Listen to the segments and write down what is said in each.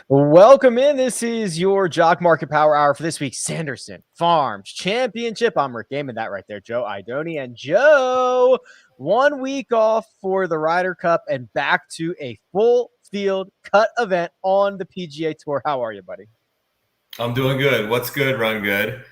Welcome in. This is your Jock Market Power Hour for this week's Sanderson Farms Championship. I'm Rick Gaiman, that right there, Joe Idoni. And Joe, 1 week off for the Ryder Cup and back to a full field cut event on the PGA Tour. How are you, buddy? I'm doing good. What's good, Run Good?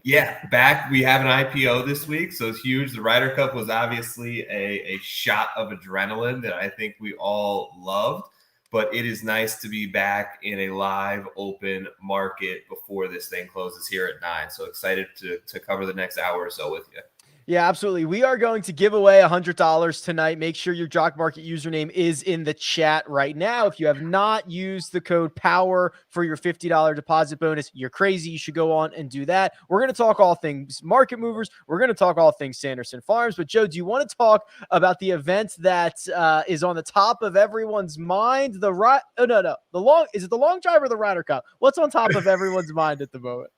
Yeah, back. We have an IPO this week, so it's huge. The Ryder Cup was obviously a shot of adrenaline that I think we all loved, but it is nice to be back in a live, open market before this thing closes here at 9. So excited to cover the next hour or so with you. Yeah, absolutely. We are going to give away $100 tonight. Make sure your Jock Market username is in the chat right now. If you have not used the code POWER for your $50 deposit bonus, you're crazy. You should go on and do that. We're going to talk all things market movers. We're going to talk all things Sanderson Farms. But Joe, do you want to talk about the event that is on the top of everyone's mind? Is it the long drive or the Ryder Cup? What's on top of everyone's mind at the moment?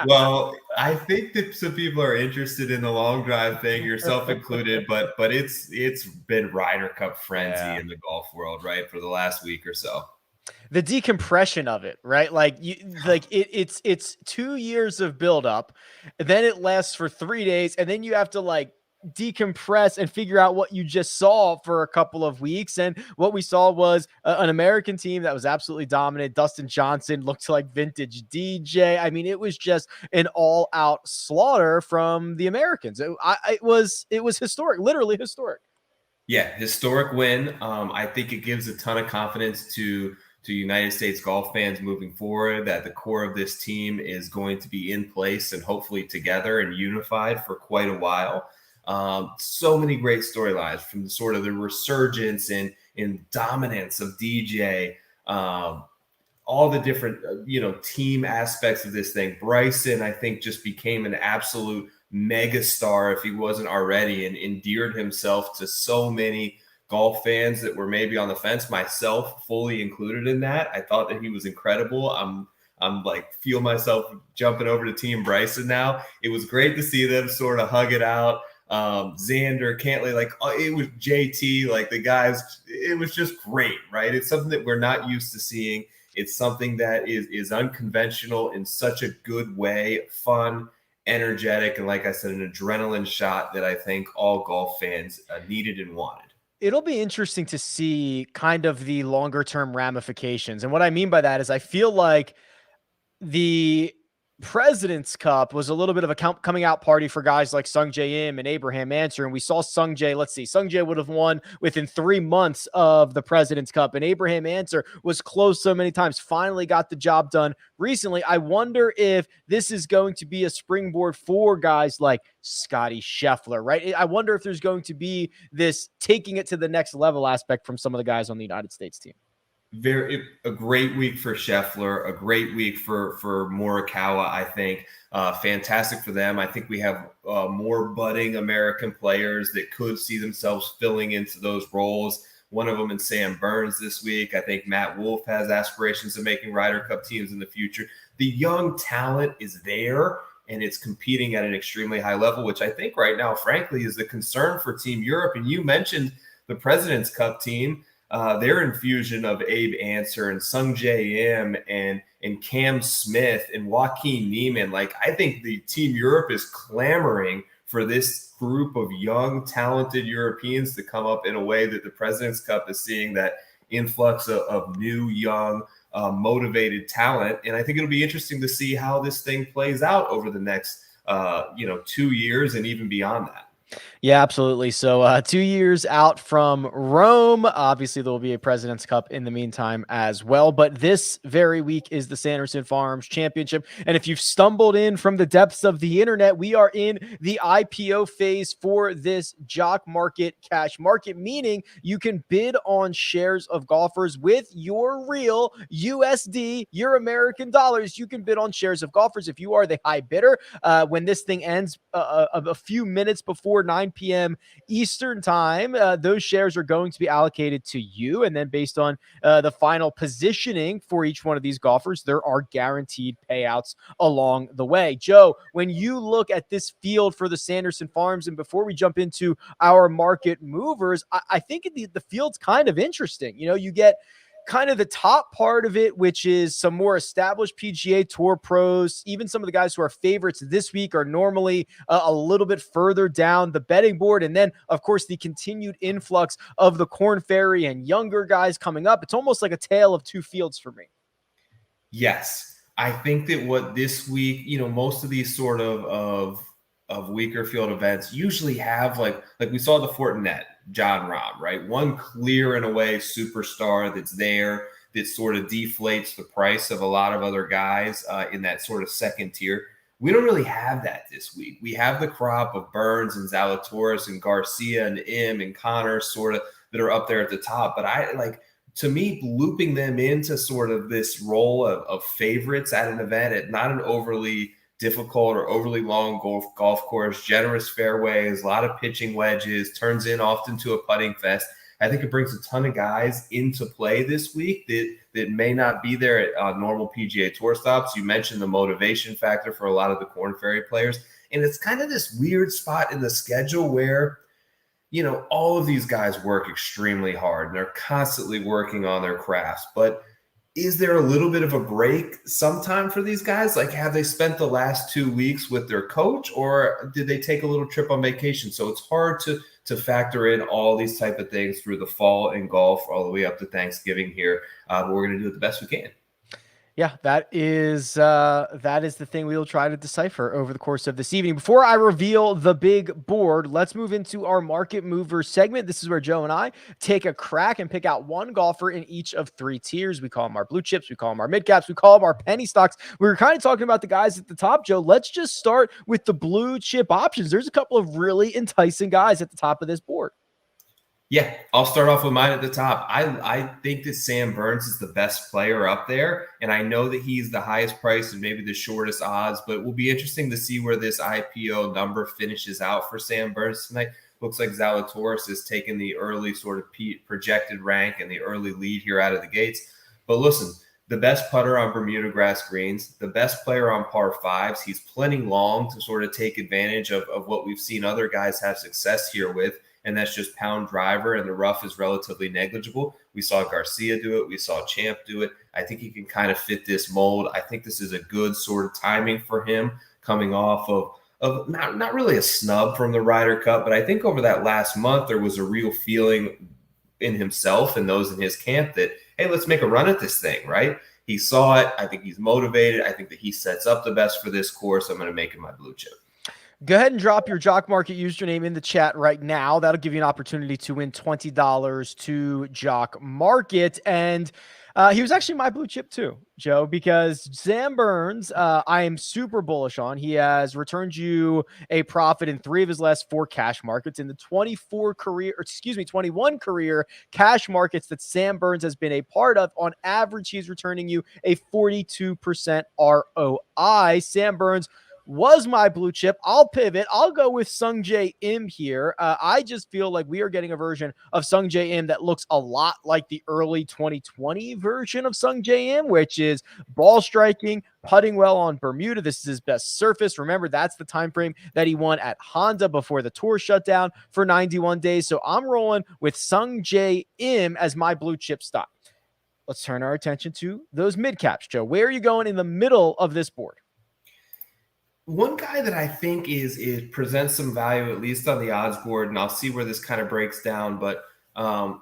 Well, I think that some people are interested in the long drive thing, yourself included, but it's been Ryder Cup frenzy in the golf world, right, for the last week or so. The decompression of it, right? It's 2 years of buildup, then it lasts for 3 days, and then you have to decompress and figure out what you just saw for a couple of weeks. And what we saw was an American team that was absolutely dominant. Dustin Johnson looked like vintage DJ. I mean, it was just an all-out slaughter from the Americans. It was historic, literally historic. Yeah, historic win. I think it gives a ton of confidence to United States golf fans moving forward that the core of this team is going to be in place and hopefully together and unified for quite a while. So many great storylines from the sort of the resurgence and dominance of DJ, all the different, team aspects of this thing. Bryson, I think, just became an absolute mega star if he wasn't already, and endeared himself to so many golf fans that were maybe on the fence, myself fully included in that. I thought that he was incredible. I'm feel myself jumping over to Team Bryson now. It was great to see them sort of hug it out. Xander, Cantlay, it was JT, the guys, it was just great, right? It's something that we're not used to seeing. It's something that is unconventional in such a good way, fun, energetic, and like I said, an adrenaline shot that I think all golf fans needed and wanted. It'll be interesting to see kind of the longer term ramifications. And what I mean by that is I feel like the President's Cup was a little bit of a coming out party for guys like Sungjae Im and Abraham Answer. And we saw Sungjae would have won within 3 months of the President's Cup. And Abraham Answer was close so many times, finally got the job done recently. I wonder if this is going to be a springboard for guys like Scotty Scheffler, right? I wonder if there's going to be this taking it to the next level aspect from some of the guys on the United States team. A great week for Scheffler, a great week for Morikawa, I think. Fantastic for them. I think we have more budding American players that could see themselves filling into those roles. One of them in Sam Burns this week. I think Matt Wolff has aspirations of making Ryder Cup teams in the future. The young talent is there, and it's competing at an extremely high level, which I think right now, frankly, is the concern for Team Europe. And you mentioned the President's Cup team. Their infusion of Abe Answer and Sungjae Im and Cam Smith and Joaquin Niemann, I think the Team Europe is clamoring for this group of young, talented Europeans to come up in a way that the President's Cup is seeing that influx of new, young, motivated talent. And I think it'll be interesting to see how this thing plays out over the next, 2 years and even beyond that. Yeah, absolutely. So 2 years out from Rome. Obviously, there will be a President's Cup in the meantime as well. But this very week is the Sanderson Farms Championship. And if you've stumbled in from the depths of the internet, we are in the IPO phase for this Jock Market cash market, meaning you can bid on shares of golfers with your real USD, your American dollars. You can bid on shares of golfers if you are the high bidder. When this thing ends a few minutes before 9 p.m. Eastern time, those shares are going to be allocated to you. And then based on the final positioning for each one of these golfers, there are guaranteed payouts along the way. Joe, when you look at this field for the Sanderson Farms, and before we jump into our market movers, I think the field's kind of interesting. You know, you get kind of the top part of it, which is some more established PGA Tour pros. Even some of the guys who are favorites this week are normally a little bit further down the betting board. And then, of course, the continued influx of the Korn Ferry and younger guys coming up. It's almost like a tale of two fields for me. Yes. I think that what this week, most of these sort of weaker field events usually have like we saw the Fortinet, John Rahm, right? One clear and away superstar that's there that sort of deflates the price of a lot of other guys in that sort of second tier. We don't really have that this week. We have the crop of Burns and Zalatoris and Garcia and Im and Connor sort of that are up there at the top. But to me, looping them into sort of this role of favorites at an event at not an overly difficult or overly long golf course, generous fairways, a lot of pitching wedges, turns in often to a putting fest. I think it brings a ton of guys into play this week that may not be there at normal PGA Tour stops. You mentioned the motivation factor for a lot of the Korn Ferry players. And it's kind of this weird spot in the schedule where all of these guys work extremely hard and they're constantly working on their crafts. But is there a little bit of a break sometime for these guys? Like, have they spent the last 2 weeks with their coach, or did they take a little trip on vacation? So it's hard to factor in all these type of things through the fall in golf all the way up to Thanksgiving here. But we're going to do it the best we can. Yeah, that is the thing we'll try to decipher over the course of this evening. Before I reveal the big board, let's move into our market mover segment. This is where Joe and I take a crack and pick out one golfer in each of three tiers. We call them our blue chips, we call them our mid caps, we call them our penny stocks. We were kind of talking about the guys at the top, Joe. Let's just start with the blue chip options. There's a couple of really enticing guys at the top of this board. Yeah, I'll start off with mine at the top. I think that Sam Burns is the best player up there, and I know that he's the highest price and maybe the shortest odds, but it will be interesting to see where this IPO number finishes out for Sam Burns tonight. Looks like Zalatoris is taking the early sort of projected rank and the early lead here out of the gates. But listen, the best putter on Bermuda grass greens, the best player on par fives. He's plenty long to sort of take advantage of what we've seen other guys have success here with. And that's just pound driver, and the rough is relatively negligible. We saw Garcia do it. We saw Champ do it. I think he can kind of fit this mold. I think this is a good sort of timing for him coming off of not really a snub from the Ryder Cup, but I think over that last month, there was a real feeling in himself and those in his camp that, hey, let's make a run at this thing, right? He saw it. I think he's motivated. I think that he sets up the best for this course. I'm going to make him my blue chip. Go ahead and drop your Jock Market username in the chat right now. That'll give you an opportunity to win $20 to Jock Market. And he was actually my blue chip too, Joe, because Sam Burns, I am super bullish on. He has returned you a profit in 3 of his last 4 cash markets. In the 21 career cash markets that Sam Burns has been a part of, on average, he's returning you a 42% ROI. Sam Burns was my blue chip. I'll pivot. I'll go with Sungjae Im here. I just feel like we are getting a version of Sungjae Im that looks a lot like the early 2020 version of Sungjae Im, which is ball striking, putting well on Bermuda. This is his best surface. Remember, that's the time frame that he won at Honda before the tour shut down for 91 days. So I'm rolling with Sungjae Im as my blue chip stock. Let's turn our attention to those mid caps, Joe. Where are you going in the middle of this board? One guy that I think is presents some value, at least on the odds board, and I'll see where this kind of breaks down. But I'm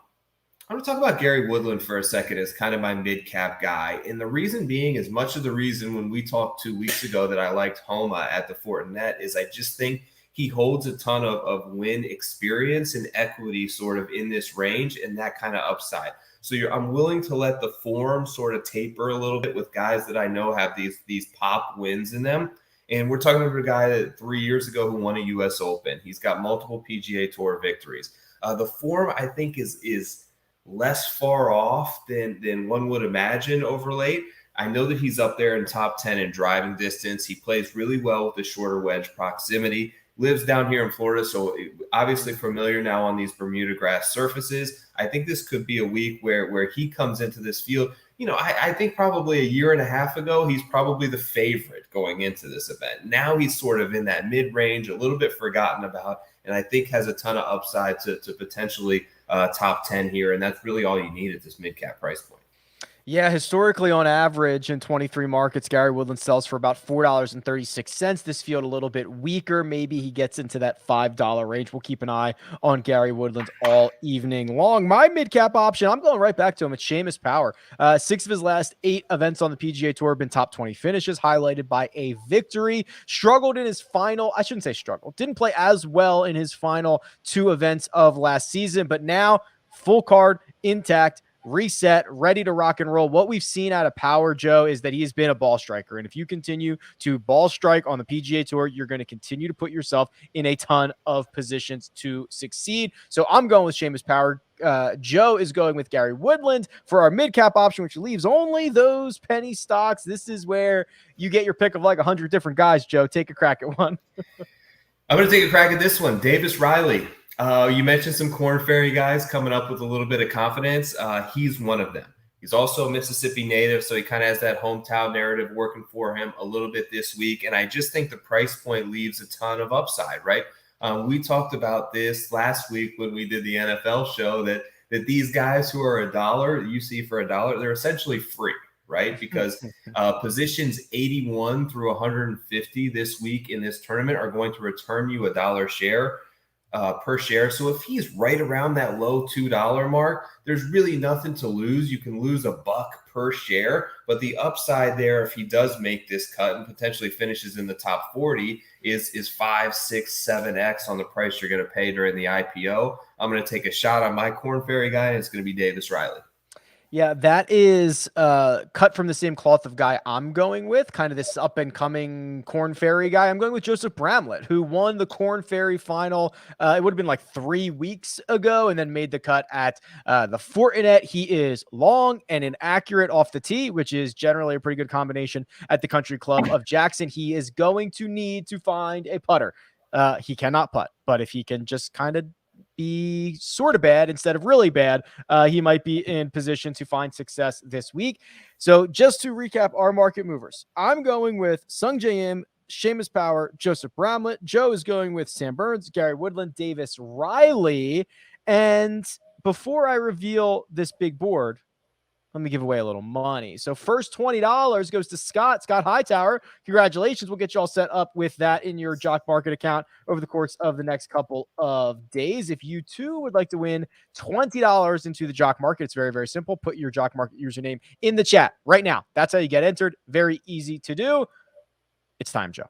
going to talk about Gary Woodland for a second as kind of my mid-cap guy. And the reason being, as much of the reason when we talked 2 weeks ago that I liked Homa at the Fortinet, is I just think he holds a ton of win experience and equity sort of in this range and that kind of upside. So I'm willing to let the form sort of taper a little bit with guys that I know have these pop wins in them. And we're talking about a guy that 3 years ago who won a U.S. Open. He's got multiple PGA Tour victories. The form, I think, is less far off than one would imagine over late. I know that he's up there in top 10 in driving distance. He plays really well with the shorter wedge proximity. Lives down here in Florida, so obviously familiar now on these Bermuda grass surfaces. I think this could be a week where he comes into this field. I think probably a year and a half ago, he's probably the favorite going into this event. Now he's sort of in that mid-range, a little bit forgotten about, and I think has a ton of upside to potentially top 10 here, and that's really all you need at this mid-cap price point. Yeah, historically, on average, in 23 markets, Gary Woodland sells for about $4.36. This field a little bit weaker. Maybe he gets into that $5 range. We'll keep an eye on Gary Woodland all evening long. My mid-cap option, I'm going right back to him. It's Seamus Power. 6 of his last 8 events on the PGA Tour have been top 20 finishes, highlighted by a victory. Struggled in his final, I shouldn't say struggled, didn't play as well in his final 2 events of last season, but now full card, intact, reset, ready to rock and roll. What we've seen out of Power, Joe, is that he's been a ball striker. And if you continue to ball strike on the PGA Tour, you're going to continue to put yourself in a ton of positions to succeed. So I'm going with Seamus Power. Joe is going with Gary Woodland for our mid-cap option, which leaves only those penny stocks. This is where you get your pick of like 100 different guys, Joe. Take a crack at one. I'm going to take a crack at this one. Davis Riley. You mentioned some Corn Ferry guys coming up with a little bit of confidence. He's one of them. He's also a Mississippi native, so he kind of has that hometown narrative working for him a little bit this week. And I just think the price point leaves a ton of upside, right? We talked about this last week when we did the NFL show that these guys who are $1, you see for $1, they're essentially free, right? Because positions 81 through 150 this week in this tournament are going to return you $1 share. Per share. So if he's right around that low $2 mark, there's really nothing to lose. You can lose $1 per share, but the upside there, if he does make this cut and potentially finishes in the top 40, is 5, 6, 7x on the price you're going to pay during the IPO. I'm going to take a shot on my Corn Ferry guy, and it's going to be Davis Riley. Yeah, that is cut from the same cloth of guy I'm going with, kind of this up-and-coming Corn Ferry guy. I'm going with Joseph Bramlett, who won the Corn Ferry final. It would have been like 3 weeks ago and then made the cut at the Fortinet. He is long and inaccurate off the tee, which is generally a pretty good combination at the Country Club of Jackson. He is going to need to find a putter. He cannot putt, but if he can just kind of be sort of bad instead of really bad, he might be in position to find success this week. So just to recap our market movers, I'm going with Sung J M, Seamus Power, Joseph Bramlett. Joe is going with Sam Burns, Gary Woodland, Davis Riley. And before I reveal this big board, let me give away a little money. So first $20 goes to Scott Hightower. Congratulations. We'll get you all set up with that in your Jock Market account over the course of the next couple of days. If you too would like to win $20 into the Jock Market, it's very, very simple. Put your Jock Market username in the chat right now. That's how you get entered. Very easy to do. It's time, Joe.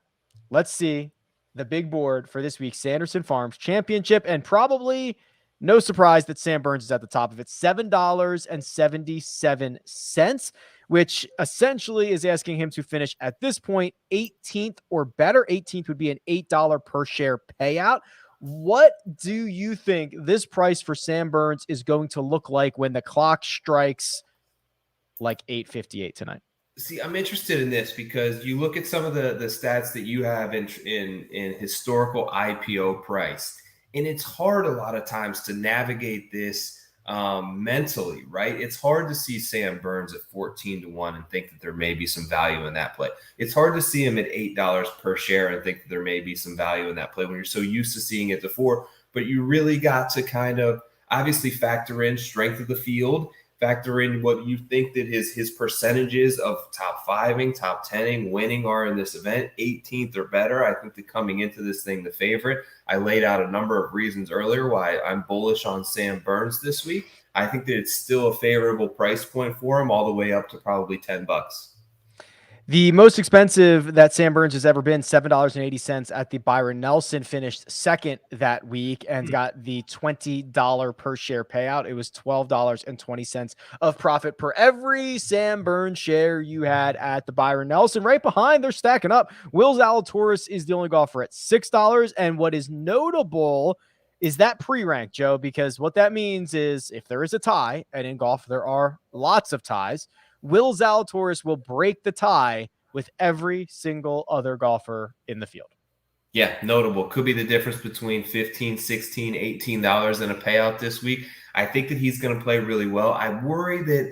Let's see the big board for this week's Sanderson Farms Championship, and probably no surprise that Sam Burns is at the top of it. $7.77, which essentially is asking him to finish at this point 18th or better. 18th would be an $8 per share payout. What do you think this price for Sam Burns is going to look like when the clock strikes like 8:58 tonight? See, I'm interested in this because you look at some of the stats that you have in historical IPO price. And it's hard a lot of times to navigate this mentally, right? It's hard to see Sam Burns at 14-1 and think that there may be some value in that play. It's hard to see him at $8 per share and think that there may be some value in that play when you're so used to seeing it before. But you really got to kind of obviously factor in strength of the field, factor in what you think that his percentages of top 5ing, top 10ing, winning are in this event, 18th or better. I think that coming into this thing, the favorite. I laid out a number of reasons earlier why I'm bullish on Sam Burns this week. I think that it's still a favorable price point for him, all the way up to probably $10. The most expensive that Sam Burns has ever been, $7.80 at the Byron Nelson, finished second that week and got the $20 per share payout. It was $12.20 of profit per every Sam Burns share you had at the Byron Nelson. Right behind, they're stacking up. Will Zalatoris is the only golfer at $6. And what is notable is that pre-rank, Joe, because what that means is if there is a tie, and in golf there are lots of ties, Will Zalatoris will break the tie with every single other golfer in the field. Yeah, notable. Could be the difference between $15, $16, $18 in a payout this week. I think that he's going to play really well. I worry that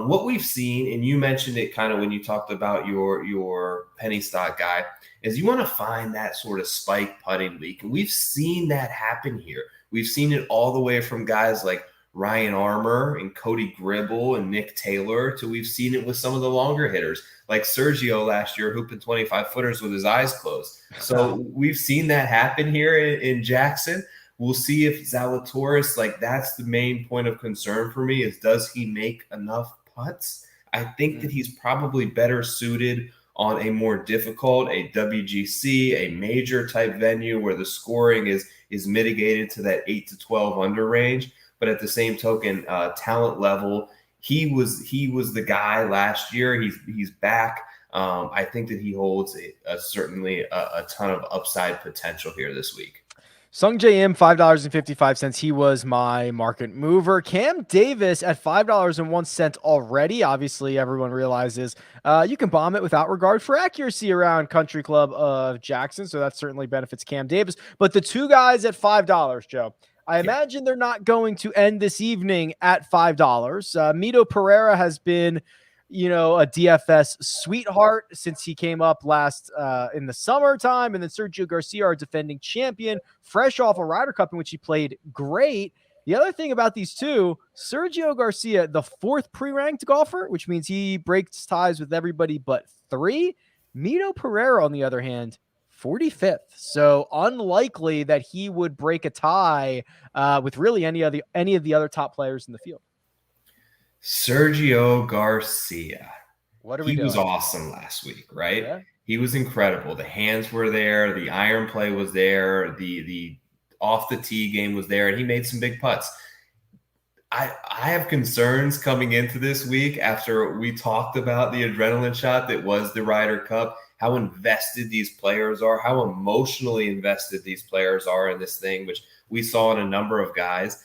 what we've seen, and you mentioned it kind of when you talked about your penny stock guy, is you want to find that sort of spike putting week. And we've seen that happen here. We've seen it all the way from guys like Ryan Armour and Cody Gribble and Nick Taylor to we've seen it with some of the longer hitters like Sergio last year hooping 25-footers with his eyes closed. So we've seen that happen here in Jackson. We'll see if Zalatoris, like that's the main point of concern for me is does he make enough putts? I think that he's probably better suited on a more difficult, a WGC, a major type venue where the scoring is mitigated to that 8 to 12 under range. But at the same token, talent level, he was the guy last year. He's back. I think that he holds certainly a ton of upside potential here this week. Sungjae Im, $5.55. He was my market mover. Cam Davis at $5.01 already. Obviously, everyone realizes you can bomb it without regard for accuracy around Country Club of Jackson. So that certainly benefits Cam Davis. But the two guys at $5, Joe, I imagine they're not going to end this evening at $5. Mito Pereira has been, a DFS sweetheart since he came up last in the summertime. And then Sergio Garcia, our defending champion, fresh off a Ryder Cup in which he played great. The other thing about these two, Sergio Garcia, the fourth pre-ranked golfer, which means he breaks ties with everybody but three. Mito Pereira, on the other hand, 45th. So unlikely that he would break a tie with really any of the other top players in the field. Sergio Garcia. What are we doing? He was awesome last week, right? Yeah. He was incredible. The hands were there. The iron play was there. The off the tee game was there, and he made some big putts. I have concerns coming into this week after we talked about the adrenaline shot that was the Ryder Cup, how invested these players are, how emotionally invested these players are in this thing, which we saw in a number of guys.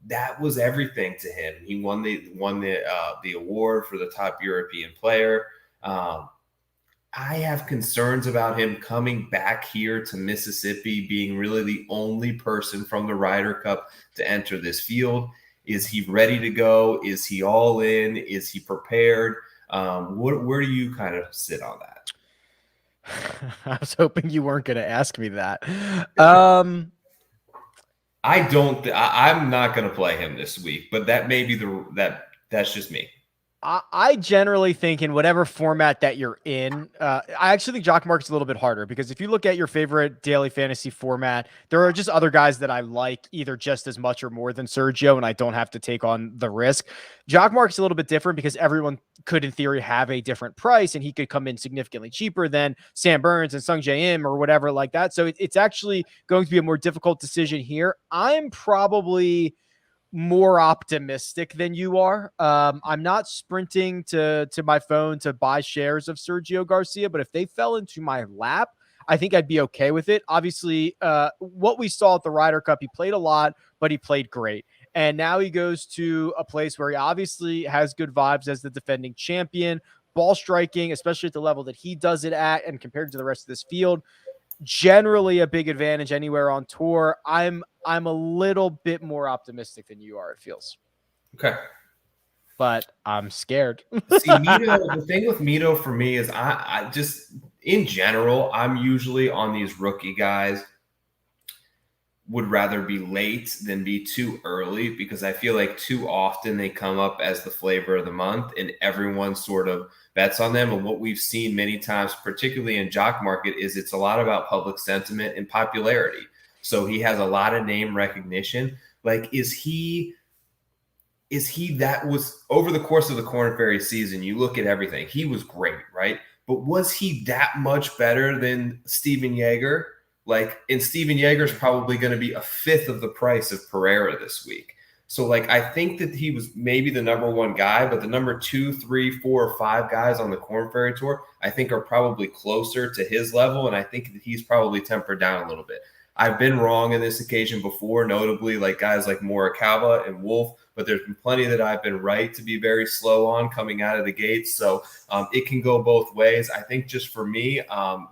That was everything to him. He won the award for the top European player. I have concerns about him coming back here to Mississippi, being really the only person from the Ryder Cup to enter this field. Is he ready to go? Is he all in? Is he prepared? Where do you kind of sit on that? I was hoping you weren't going to ask me that. I'm not going to play him this week, but that may be that's just me. I generally think in whatever format that you're in, I actually think Jock Market's a little bit harder because if you look at your favorite daily fantasy format, there are just other guys that I like either just as much or more than Sergio, and I don't have to take on the risk. Jock Market's a little bit different because everyone could, in theory, have a different price, and he could come in significantly cheaper than Sam Burns and Sungjae Im or whatever like that. So it's actually going to be a more difficult decision here. I'm probably more optimistic than you are. I'm not sprinting to my phone to buy shares of Sergio Garcia, but if they fell into my lap, I think I'd be okay with it. Obviously, what we saw at the Ryder Cup, he played a lot, but he played great. And now he goes to a place where he obviously has good vibes as the defending champion. Ball striking, especially at the level that he does it at and compared to the rest of this field, generally a big advantage anywhere on tour. I'm a little bit more optimistic than you are, it feels. Okay. But I'm scared. See, Mito, the thing with Mito for me is I just, in general, I'm usually on these rookie guys, would rather be late than be too early because I feel like too often they come up as the flavor of the month and everyone sort of bets on them. And what we've seen many times, particularly in Jock Market, is it's a lot about public sentiment and popularity. So he has a lot of name recognition. Like, is he that was over the course of the Korn Ferry season, you look at everything, he was great, right? But was he that much better than Steven Yeager? Like, and Steven Yeager's probably going to be a fifth of the price of Pereira this week. So, like, I think that he was maybe the number one guy, but the number 2, 3, 4, or 5 guys on the Korn Ferry Tour, I think are probably closer to his level, and I think that he's probably tempered down a little bit. I've been wrong on this occasion before, notably like guys like Morikawa and Wolf, but there's been plenty that I've been right to be very slow on coming out of the gates. So it can go both ways. I think just for me,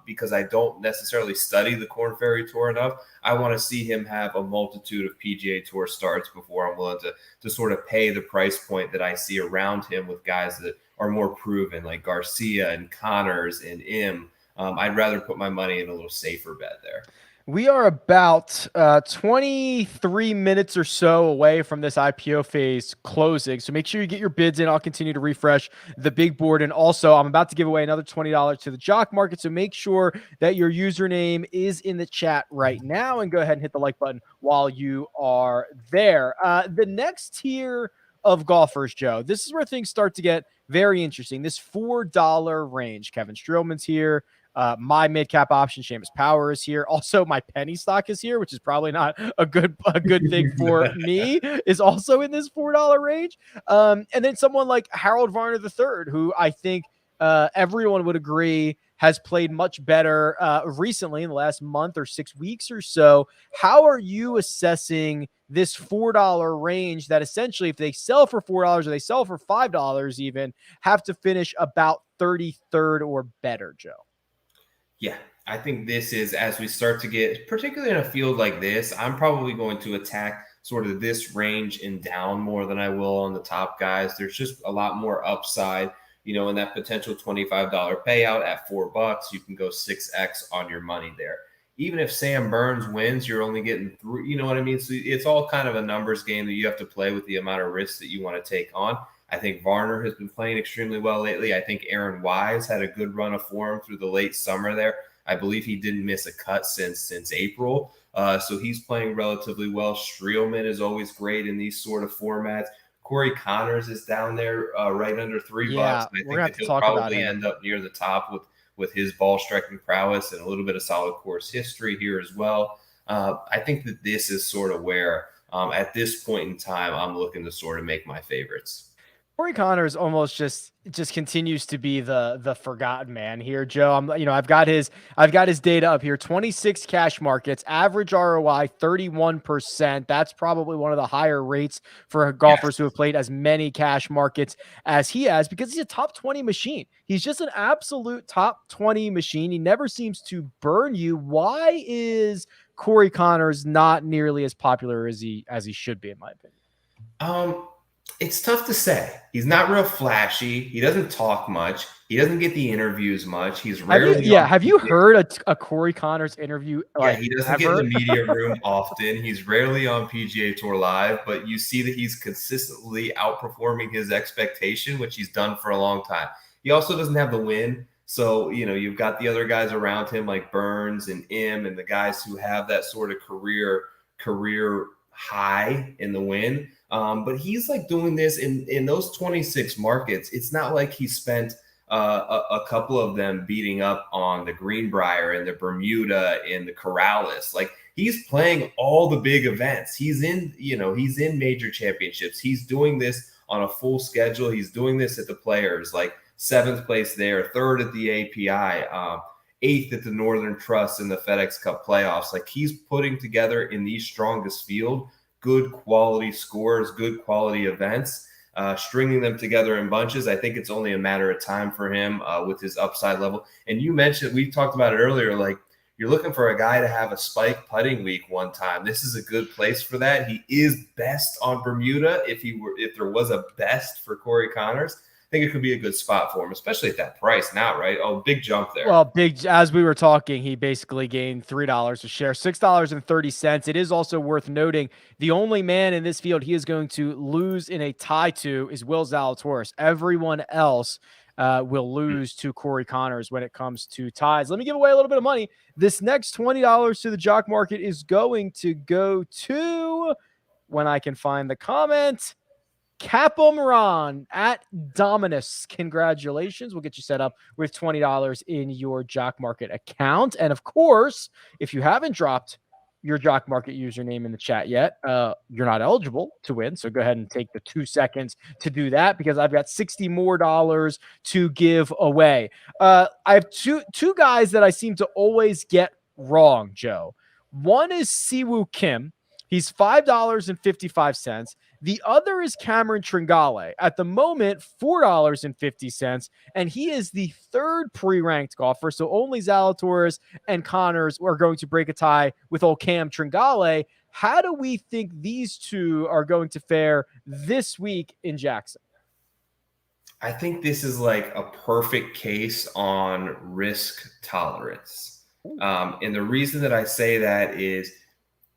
because I don't necessarily study the Korn Ferry Tour enough, I want to see him have a multitude of PGA Tour starts before I'm willing to sort of pay the price point that I see around him with guys that are more proven, like Garcia and Connors and Im. I'd rather put my money in a little safer bet there. We are about 23 minutes or so away from this IPO phase closing. So make sure you get your bids in. I'll continue to refresh the big board. And also, I'm about to give away another $20 to the Jock Market. So make sure that your username is in the chat right now and go ahead and hit the like button while you are there. The next tier of golfers, Joe, this is where things start to get very interesting. This $4 range. Kevin Streelman's here. My mid cap option, Seamus Power, is here. Also, my penny stock is here, which is probably not a good thing for me. Is also in this $4 range. And then someone like Harold Varner III, who I think everyone would agree has played much better recently in the last month or 6 weeks or so. How are you assessing this $4 range that essentially, if they sell for $4 or they sell for $5 even, have to finish about 33rd or better, Joe? Yeah, I think this is, as we start to get, particularly in a field like this, I'm probably going to attack sort of this range and down more than I will on the top guys. There's just a lot more upside, in that potential $25 payout at $4, you can go 6x on your money there. Even if Sam Burns wins, you're only getting through, you know what I mean? So it's all kind of a numbers game that you have to play with the amount of risk that you want to take on. I think Varner has been playing extremely well lately. I think Aaron Wise had a good run of form through the late summer there. I believe he didn't miss a cut since April. So he's playing relatively well. Streelman is always great in these sort of formats. Corey Connors is down there right under $3. Yeah, I think that he'll probably end up near the top with his ball striking prowess and a little bit of solid course history here as well. I think that this is sort of where at this point in time, I'm looking to sort of make my favorites. Corey Connors almost just continues to be the forgotten man here, Joe. I've got his data up here. 26 cash markets, average ROI 31%. That's probably one of the higher rates for golfers who have played as many cash markets as he has, because he's a top 20 machine. He's just an absolute top 20 machine. He never seems to burn you. Why is Corey Connors not nearly as popular as he should be, in my opinion? It's tough to say. He's not real flashy. He doesn't talk much. He doesn't get the interviews much. He's rarely. Have you heard a Corey Connors interview? He doesn't get in the media room often. He's rarely on PGA Tour Live, but you see that he's consistently outperforming his expectation, which he's done for a long time. He also doesn't have the win. So, you've got the other guys around him like Burns and Im and the guys who have that sort of career high in the win. But he's like doing this in those 26 markets. It's not like he spent a couple of them beating up on the Greenbrier and the Bermuda and the Corrales. Like, he's playing all the big events. He's in major championships. He's doing this on a full schedule. He's doing this at the Players, like 7th place there, 3rd at the API, 8th at the Northern Trust in the FedEx Cup playoffs. Like, he's putting together in the strongest field good quality scores, good quality events, stringing them together in bunches. I think it's only a matter of time for him with his upside level. And you mentioned, we talked about it earlier, like, you're looking for a guy to have a spike putting week one time. This is a good place for that. He is best on Bermuda. If there was a best for Corey Connors, I think it could be a good spot for him, especially at that price now, right? Oh, big jump there. Well, as we were talking, he basically gained $3 a share, $6.30. It is also worth noting the only man in this field he is going to lose in a tie to is Will Zalatoris. Everyone else will lose to Corey Connors when it comes to ties. Let me give away a little bit of money. This next $20 to the Jock Market is going to go to, when I can find the comment, Capomron at Dominus. Congratulations. We'll get you set up with $20 in your Jock Market account. And of course, if you haven't dropped your Jock Market username in the chat yet, you're not eligible to win. So go ahead and take the 2 seconds to do that, because I've got $60 more to give away. I have two guys that I seem to always get wrong, Joe. One is Siwoo Kim. He's $5.55. The other is Cameron Tringale. At the moment, $4.50, and he is the 3rd pre-ranked golfer. So only Zalatoris and Connors are going to break a tie with old Cam Tringale. How do we think these two are going to fare this week in Jackson? I think this is like a perfect case on risk tolerance. And the reason that I say that is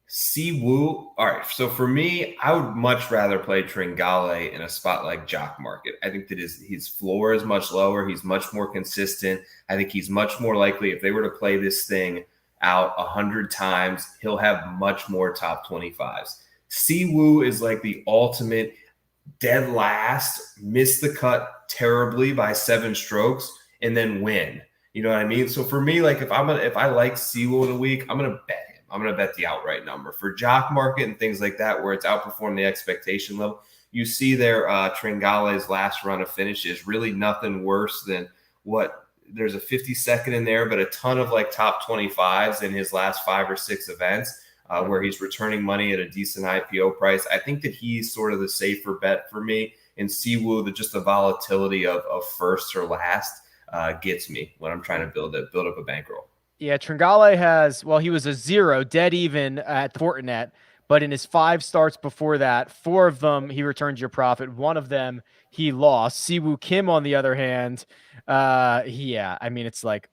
Siwoo. All right, so for me, I would much rather play Tringale in a spot like Jock Market. I think that his floor is much lower. He's much more consistent. I think he's much more likely, if they were to play this thing out 100 times, he'll have much more top 25s. Siwoo is like the ultimate dead last, miss the cut terribly by 7 strokes, and then win. You know what I mean? So for me, like if I like Siwoo in a week, I'm gonna bet him. I'm gonna bet the outright number. For Jock Market and things like that, where it's outperformed the expectation level, you see there Tringale's last run of finish is really nothing worse than what there's a 52nd in there, but a ton of like top 25s in his last 5 or 6 events. Where he's returning money at a decent IPO price. I think that he's sort of the safer bet for me. And Siwoo, just the volatility of first or last gets me when I'm trying to build up a bankroll. Yeah, Tringale he was a 0, dead even at Fortinet, but in his 5 starts before that, 4 of them he returned your profit. 1 of them he lost. Siwoo Kim, on the other hand, it's like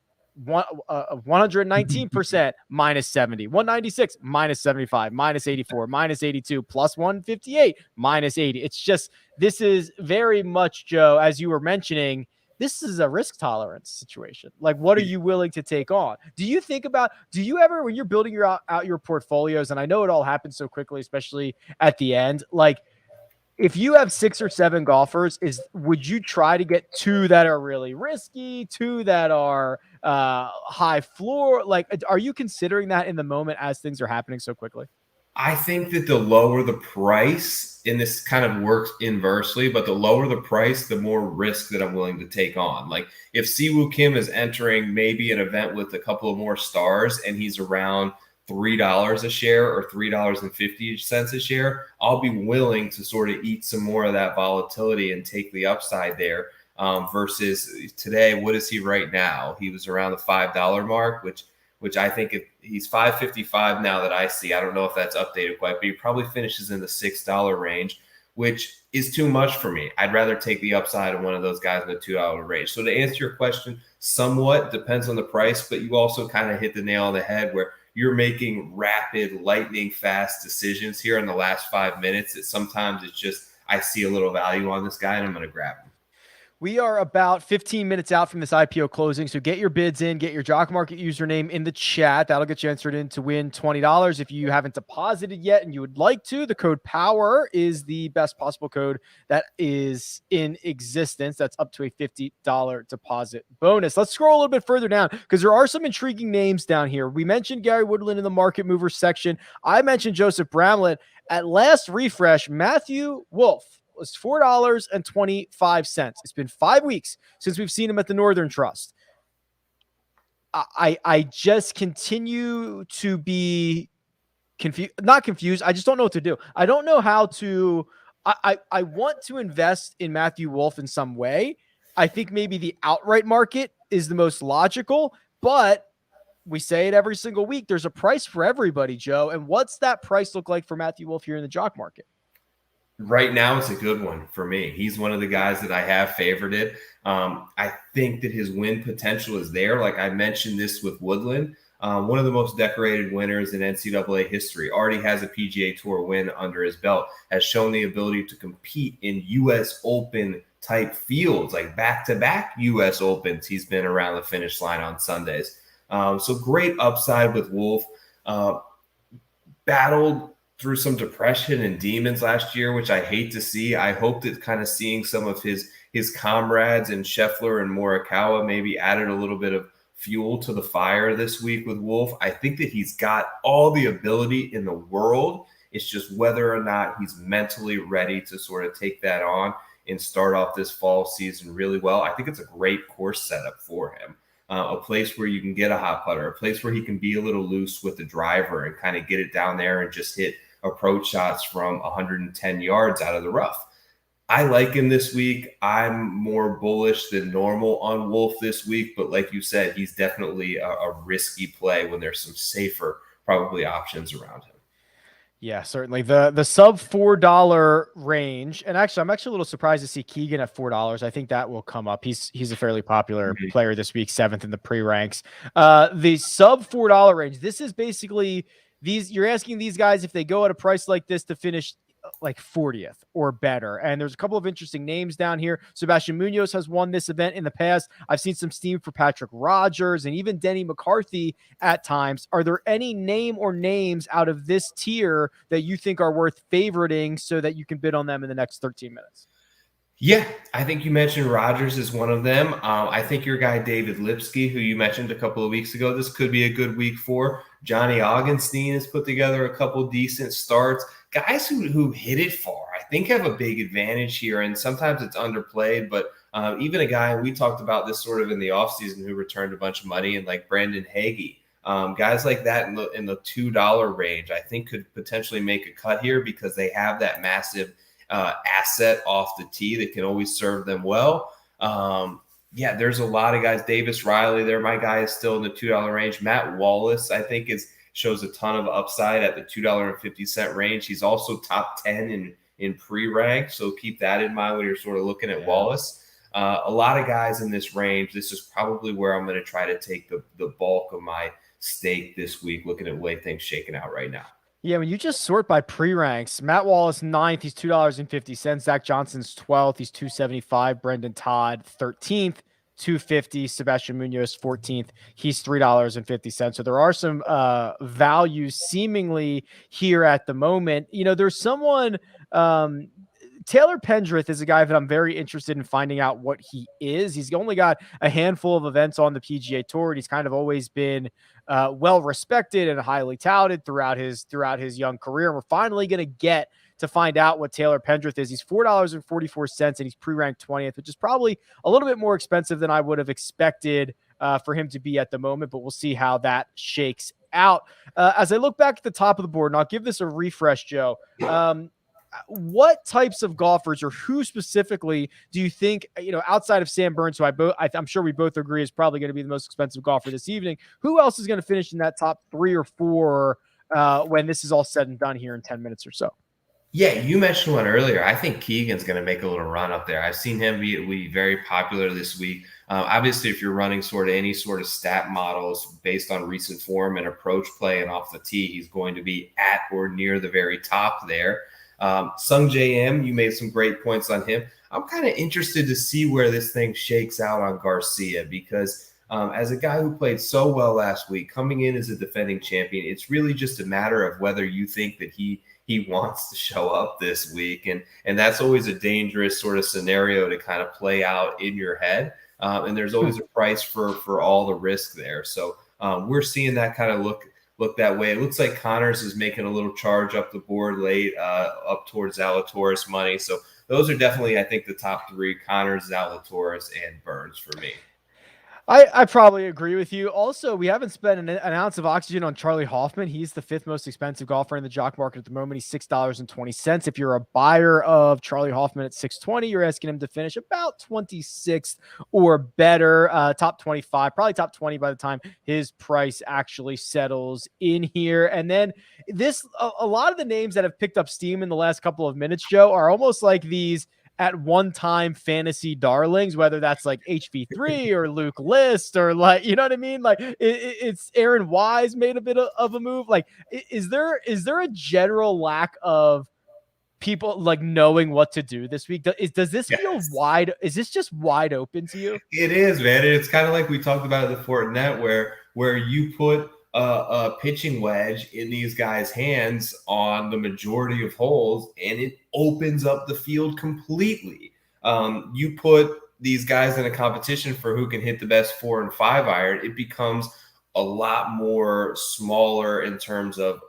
119% minus 70, 196 minus 75, minus 84, minus 82, plus 158 minus 80. It's just, this is very much, Joe, as you were mentioning, this is a risk tolerance situation. Like, what are you willing to take on? Do you ever, when you're building out your portfolios, and I know it all happens so quickly, especially at the end, like if you have 6 or 7 golfers, would you try to get 2 that are really risky, 2 that are high floor? Like, are you considering that in the moment as things are happening so quickly? I think that the lower the price, and this kind of works inversely, but the lower the price, the more risk that I'm willing to take on. Like if Siwoo Kim is entering maybe an event with a couple of more stars and he's around $3 a share or $3.50 a share, I'll be willing to sort of eat some more of that volatility and take the upside there. Versus today, what is he right now? He was around the $5 mark, which I think he's 555 now that I see. I don't know if that's updated quite, but he probably finishes in the $6 range, which is too much for me. I'd rather take the upside of one of those guys in the $2 range. So to answer your question, somewhat depends on the price, but you also kind of hit the nail on the head where you're making rapid, lightning fast decisions here in the last 5 minutes that sometimes it's just, I see a little value on this guy and I'm going to grab him. We are about 15 minutes out from this IPO closing, so get your bids in, get your Jock Market username in the chat. That'll get you entered in to win $20. If you haven't deposited yet and you would like to, the code POWER is the best possible code that is in existence. That's up to a $50 deposit bonus. Let's scroll a little bit further down because there are some intriguing names down here. We mentioned Gary Woodland in the market mover section. I mentioned Joseph Bramlett. At last refresh, Matthew Wolff was $4.25. It's been 5 weeks since we've seen him at the Northern Trust. I just continue to be confused, not confused. I just don't know what to do. I don't know how to, I want to invest in Matthew Wolff in some way. I think maybe the outright market is the most logical, but we say it every single week. There's a price for everybody, Joe. And what's that price look like for Matthew Wolff here in the Jock Market? Right now, it's a good one for me. He's one of the guys that I have favorited. I think that his win potential is there. Like I mentioned this with Woodland, one of the most decorated winners in NCAA history, already has a PGA Tour win under his belt, has shown the ability to compete in U.S. Open type fields, like back-to-back U.S. Opens. He's been around the finish line on Sundays. So great upside with Wolff. Battled through some depression and demons last year, which I hate to see. I hope that kind of seeing some of his comrades in Scheffler and Morikawa maybe added a little bit of fuel to the fire this week with Wolff. I think that he's got all the ability in the world. It's just whether or not he's mentally ready to sort of take that on and start off this fall season really well. I think it's a great course setup for him. A place where you can get a hot putter, a place where he can be a little loose with the driver and kind of get it down there and just hit approach shots from 110 yards out of the rough. I like him this week. I'm more bullish than normal on Wolff this week, but like you said, he's definitely a risky play when there's some safer probably options around him. Yeah, certainly. The sub $4 range. And actually, I'm actually a little surprised to see Keegan at $4. I think that will come up. He's a fairly popular Mhm. player this week, 7th in the pre-ranks. The sub $4 range. This is basically you're asking these guys if they go at a price like this to finish like 40th or better. And there's a couple of interesting names down here. Sebastian Munoz has won this event in the past. I've seen some steam for Patrick Rogers and even Denny McCarthy at times. Are there any name or names out of this tier that you think are worth favoriting so that you can bid on them in the next 13 minutes? Yeah, I think you mentioned Rogers is one of them. I think your guy David Lipsky, who you mentioned a couple of weeks ago, this could be a good week for. Johnny Augenstein has put together a couple decent starts. Guys who hit it far, I think, have a big advantage here, and sometimes it's underplayed. But even a guy, we talked about this sort of in the offseason, who returned a bunch of money, and like Brendan Hagee. Guys like that in the $2 range, I think, could potentially make a cut here because they have that massive asset off the tee that can always serve them well. Yeah, there's a lot of guys. Davis Riley, there, my guy is still in the $2 range. Matt Wallace, I think, shows a ton of upside at the $2.50 range. He's also top 10 in pre-rank, so keep that in mind when you're sort of looking at Wallace. A lot of guys in this range. This is probably where I'm going to try to take the bulk of my stake this week, looking at the way things shaking out right now. Yeah, when you just sort by pre-ranks, Matt Wallace 9th, he's $2.50. Zach Johnson's 12th, he's 275. Brendan Todd 13th, 250. Sebastian Munoz 14th, he's $3.50. So there are some values seemingly here at the moment. You know, there's someone Taylor Pendrith is a guy that I'm very interested in finding out what he is. He's only got a handful of events on the PGA Tour, and he's kind of always been well respected and highly touted throughout his young career. And we're finally going to get to find out what Taylor Pendrith is. He's $4.44, and he's pre-ranked 20th, which is probably a little bit more expensive than I would have expected for him to be at the moment. But we'll see how that shakes out. As I look back at the top of the board, and I'll give this a refresh, Joe. What types of golfers, or who specifically do you think, you know, outside of Sam Burns, who I'm sure we both agree is probably going to be the most expensive golfer this evening, who else is going to finish in that top 3 or 4 when this is all said and done here in 10 minutes or so? Yeah, you mentioned one earlier. I think Keegan's going to make a little run up there. I've seen him be very popular this week. Obviously, if you're running sort of any sort of stat models based on recent form and approach play and off the tee, he's going to be at or near the very top there. Sung JM, you made some great points on him. I'm kind of interested to see where this thing shakes out on Garcia because as a guy who played so well last week, coming in as a defending champion, it's really just a matter of whether you think that he wants to show up this week. And that's always a dangerous sort of scenario to kind of play out in your head. And there's always a price for all the risk there. So we're seeing that kind of look that way. It looks like Connors is making a little charge up the board late, up towards Zalatoris money. So those are definitely, I think, the top 3: Connors, Zalatoris, and Burns for me. I probably agree with you. Also, we haven't spent an ounce of oxygen on Charlie Hoffman. He's the 5th most expensive golfer in the jock market at the moment. He's $6.20. If you're a buyer of Charlie Hoffman at $6.20, you're asking him to finish about 26th or better. Top 25, probably top 20 by the time his price actually settles in here. And then a lot of the names that have picked up steam in the last couple of minutes, Joe, are almost like these at one time fantasy darlings, whether that's like HV3 or Luke List or like, you know what I mean? Like it's Aaron Wise made a bit of a move. Like, is there a general lack of people like knowing what to do this week? Does this feel wide? Is this just wide open to you? It is, man. It's kind of like we talked about at the Fortinet where you put a pitching wedge in these guys' hands on the majority of holes, and it opens up the field completely. You put these guys in a competition for who can hit the best 4 and 5 iron. It becomes a lot more smaller in terms of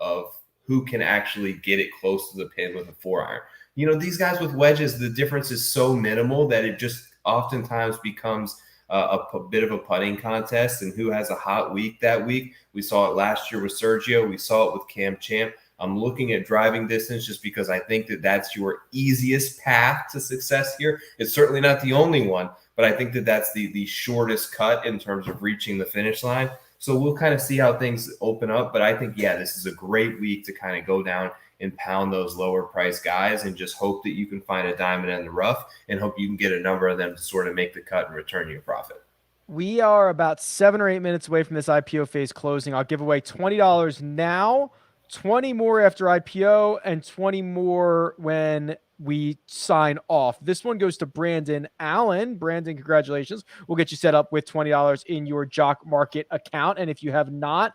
who can actually get it close to the pin with a 4 iron. You know, these guys with wedges, the difference is so minimal that it just oftentimes becomes a bit of a putting contest and who has a hot week that week. We saw it last year with Sergio. We saw it with Cam Champ. I'm looking at driving distance just because I think that that's your easiest path to success here. It's certainly not the only one, but I think that that's the shortest cut in terms of reaching the finish line. So we'll kind of see how things open up. But I think, yeah, this is a great week to kind of go down and pound those lower price guys and just hope that you can find a diamond in the rough and hope you can get a number of them to sort of make the cut and return you a profit. We are about 7 or 8 minutes away from this IPO phase closing. I'll give away $20 now, 20 more after IPO, and 20 more when we sign off. This one goes to Brandon Allen. Brandon, congratulations. We'll get you set up with $20 in your Jock Market account. And if you have not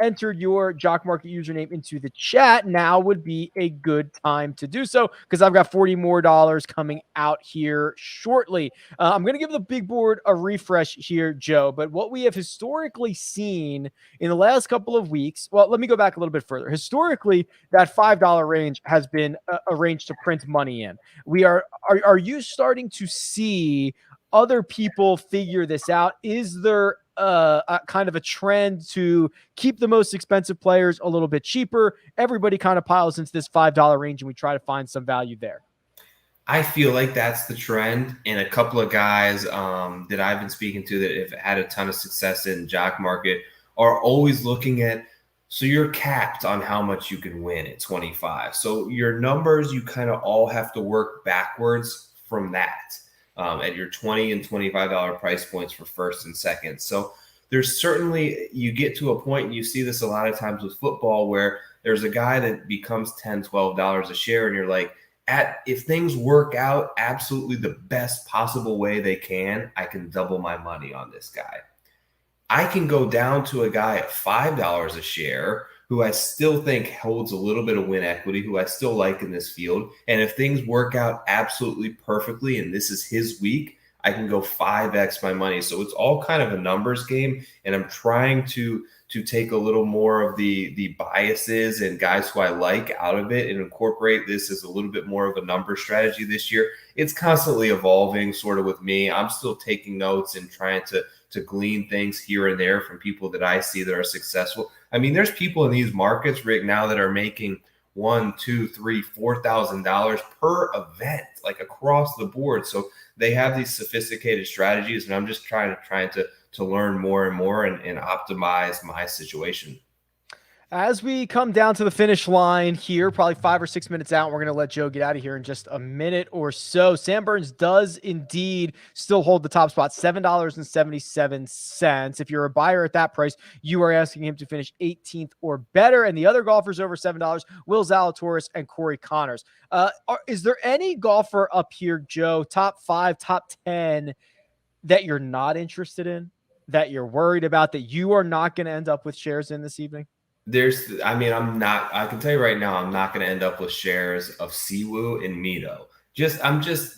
entered your Jock Market username into the chat, now would be a good time to do so, because I've got $40 more coming out here shortly. I'm going to give the big board a refresh here, Joe, but what we have historically seen in the last couple of weeks, well, let me go back a little bit further. Historically, that $5 range has been a range to print money in. Are you starting to see other people figure this out? Is there a kind of a trend to keep the most expensive players a little bit cheaper? Everybody kind of piles into this $5 range and we try to find some value there. I feel like that's the trend. And a couple of guys that I've been speaking to that have had a ton of success in Jock Market are always looking at, so you're capped on how much you can win at 25. So your numbers, you kind of all have to work backwards from that. At your $20 and $25 price points for first and second. So there's certainly, you get to a point, and you see this a lot of times with football, where there's a guy that becomes $10, $12 a share, and you're like, if things work out absolutely the best possible way they can, I can double my money on this guy. I can go down to a guy at $5 a share who I still think holds a little bit of win equity, who I still like in this field. And if things work out absolutely perfectly and this is his week, I can go 5x my money. So it's all kind of a numbers game. And I'm trying to take a little more of the biases and guys who I like out of it and incorporate this as a little bit more of a number strategy this year. It's constantly evolving sort of with me. I'm still taking notes and trying to glean things here and there from people that I see that are successful. I mean, there's people in these markets, Rick, now that are making $1,000, $2,000, $3,000, $4,000 per event, like across the board. So they have these sophisticated strategies, and I'm just trying to learn more and more and optimize my situation. As we come down to the finish line here, probably 5 or 6 minutes out, we're going to let Joe get out of here in just a minute or so. Sam Burns does indeed still hold the top spot, $7.77. If you're a buyer at that price, you are asking him to finish 18th or better. And the other golfers over $7, Will Zalatoris and Corey Connors. Is there any golfer up here, Joe, top 5, top 10, that you're not interested in, that you're worried about, that you are not going to end up with shares in this evening? I can tell you right now, I'm not going to end up with shares of Siwoo and Mito.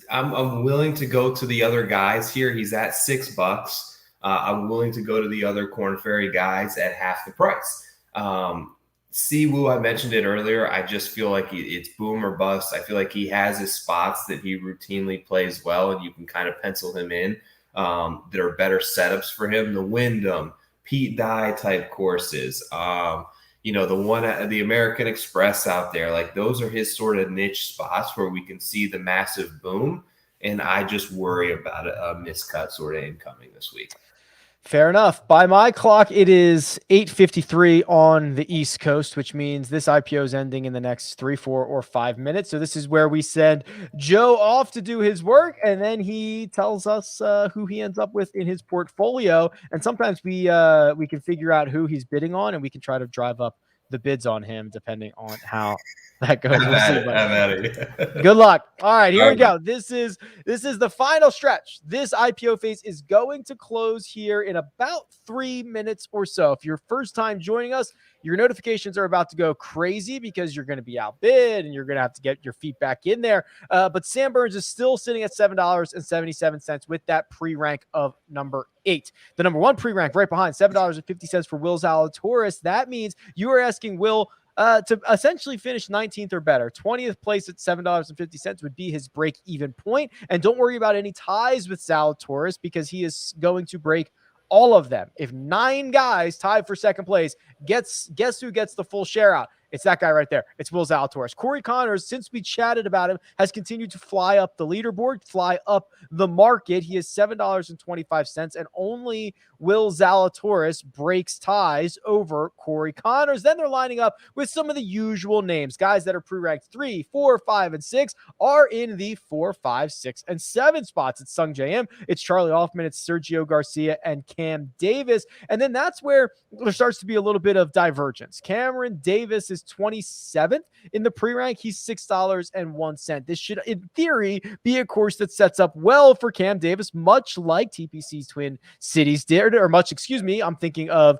I'm willing to go to the other guys here. He's at $6. I'm willing to go to the other Korn Ferry guys at half the price. Siwoo, I mentioned it earlier. I just feel like it's boom or bust. I feel like he has his spots that he routinely plays well, and you can kind of pencil him in that are better setups for him. The Wyndham, Pete Dye type courses, the one at the American Express out there, like those are his sort of niche spots where we can see the massive boom. And I just worry about a miscut sort of incoming this week. Fair enough. By my clock, it is 8:53 on the East Coast, which means this IPO is ending in the next 3, 4, or 5 minutes. So this is where we send Joe off to do his work, and then he tells us who he ends up with in his portfolio. And sometimes we can figure out who he's bidding on, and we can try to drive up the bids on him depending on how that goes. Good luck. All right, here we go. This is the final stretch. This IPO phase is going to close here in about 3 minutes or so. If you're first time joining us, your notifications are about to go crazy because you're going to be outbid and you're going to have to get your feet back in there. But Sam Burns is still sitting at $7.77 with that pre-rank of number 8. The number 1 pre-rank right behind, $7.50 for Will Zalatoris. That means you are asking Will to essentially finish 19th or better. 20th place at $7.50 would be his break-even point. And don't worry about any ties with Zalatoris because he is going to break all of them. If 9 guys tied for second place, guess who gets the full share out? It's that guy right there. It's Will Zalatoris. Corey Connors, since we chatted about him, has continued to fly up the leaderboard, fly up the market. He is $7.25, and only Will Zalatoris breaks ties over Corey Connors. Then they're lining up with some of the usual names. Guys that are pre-ranked 3, 4, 5, and 6 are in the 4, 5, 6, and 7 spots. It's Sung J M, it's Charlie Hoffman, it's Sergio Garcia, and Cam Davis. And then that's where there starts to be a little bit of divergence. Cameron Davis is 27th in the pre-rank. He's $6.01. This should, in theory, be a course that sets up well for Cam Davis, much like TPC's Twin Cities did, or much, excuse me, I'm thinking of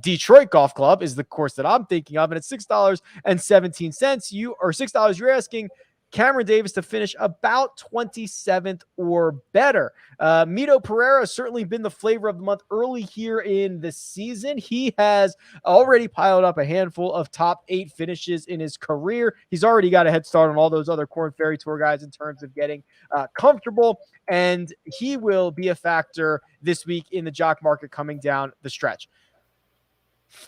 Detroit Golf Club is the course that I'm thinking of, and it's $6.17. You're asking Cameron Davis to finish about 27th or better. Mito Pereira has certainly been the flavor of the month early here in the season. He has already piled up a handful of top 8 finishes in his career. He's already got a head start on all those other Korn Ferry Tour guys in terms of getting comfortable, and he will be a factor this week in the jock market coming down the stretch.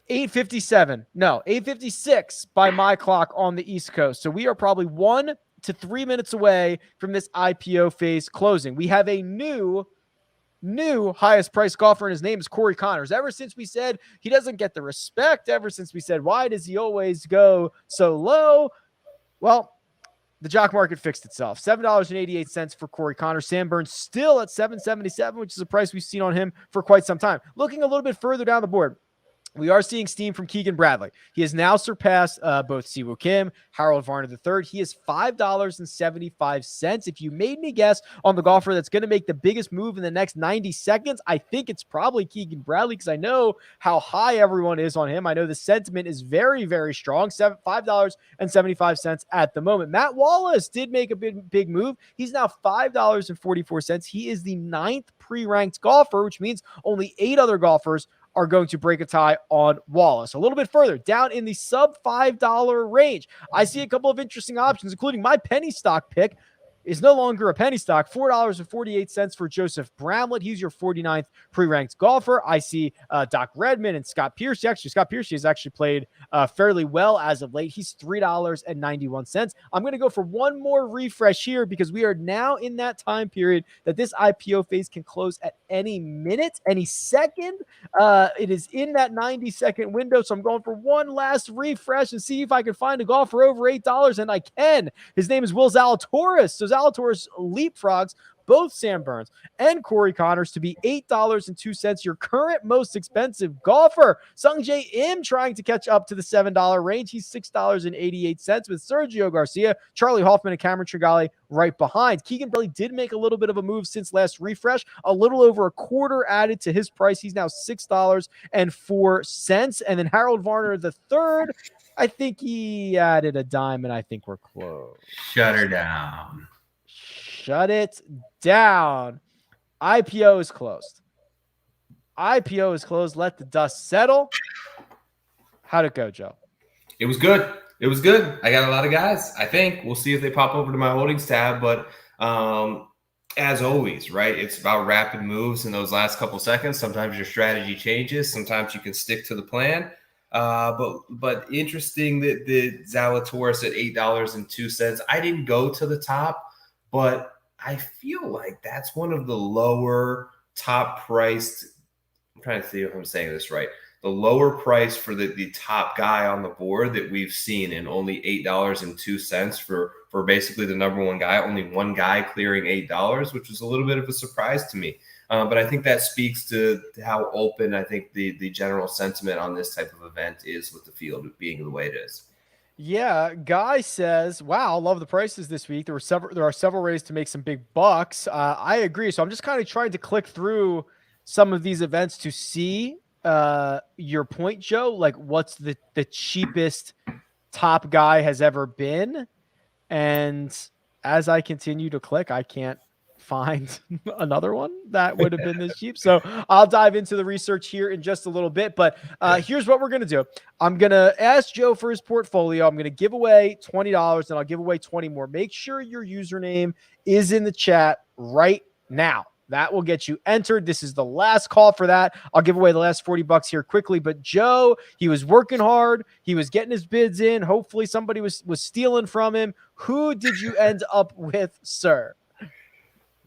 8:56 by my clock on the East Coast. So we are probably 1 to 3 minutes away from this IPO phase closing. We have a new highest priced golfer, and his name is Corey Connors. Ever since we said he doesn't get the respect, ever since we said, why does he always go so low? Well, the jock market fixed itself. $7.88 for Corey Connors. Sam Burns still at $7.77, which is a price we've seen on him for quite some time. Looking a little bit further down the board, we are seeing steam from Keegan Bradley. He has now surpassed both Siwoo Kim, Harold Varner III. He is $5.75. If you made me guess on the golfer that's going to make the biggest move in the next 90 seconds, I think it's probably Keegan Bradley, because I know how high everyone is on him. I know the sentiment is very, very strong. $5.75 at the moment. Matt Wallace did make a big move. He's now $5.44. He is the 9th pre-ranked golfer, which means only 8 other golfers are going to break a tie on Wallace. A little bit further down in the sub $5 range, I see a couple of interesting options, including my penny stock pick is no longer a penny stock. $4.48 for Joseph Bramlett. He's your 49th pre-ranked golfer. I see Doc Redman and Scott Piercy. Actually, Scott Piercy has actually played fairly well as of late. He's $3.91. I'm going to go for one more refresh here, because we are now in that time period that this IPO phase can close at any minute, any second. It is in that 90-second window, so I'm going for one last refresh and see if I can find a golfer over $8, and I can. His name is Will Zalatoris. So Zalatoris leapfrogs both Sam Burns and Corey Connors to be $8.02, your current most expensive golfer. Sung J M trying to catch up to the $7 range. He's $6.88, with Sergio Garcia, Charlie Hoffman, and Cameron Tringale right behind. Keegan Bradley did make a little bit of a move since last refresh, a little over a quarter added to his price. He's now $6.04. And then Harold Varner III, I think he added a dime, and I think we're close. Shut her down. Shut it down. IPO is closed. IPO is closed. Let the dust settle. How'd it go, Joe? It was good. It was good. I got a lot of guys. I think we'll see if they pop over to my holdings tab. But as always, right, it's about rapid moves in those last couple seconds. Sometimes your strategy changes. Sometimes you can stick to the plan. But interesting that the Zalatoris at $8.02. I didn't go to the top, but I feel like that's one of the lower top priced. I'm trying to see if I'm saying this right. The lower price for the top guy on the board that we've seen, in only $8.02 for basically the number one guy. Only one guy clearing $8, which was a little bit of a surprise to me. But I think that speaks to how open I think the general sentiment on this type of event is, with the field being the way it is. Yeah, Guy says, wow, love the prices this week. There are several ways to make some big bucks. I agree. So I'm just kind of trying to click through some of these events to see your point, Joe. Like, what's the cheapest top guy has ever been? And as I continue to click, I can't find another one that would have been this cheap. So I'll dive into the research here in just a little bit, but here's what we're going to do. I'm going to ask Joe for his portfolio. I'm going to give away $20, and I'll give away 20 more. Make sure your username is in the chat right now. That will get you entered. This is the last call for that. I'll give away the last $40 here quickly. But Joe, he was working hard. He was getting his bids in. Hopefully somebody was stealing from him. Who did you end up with, sir?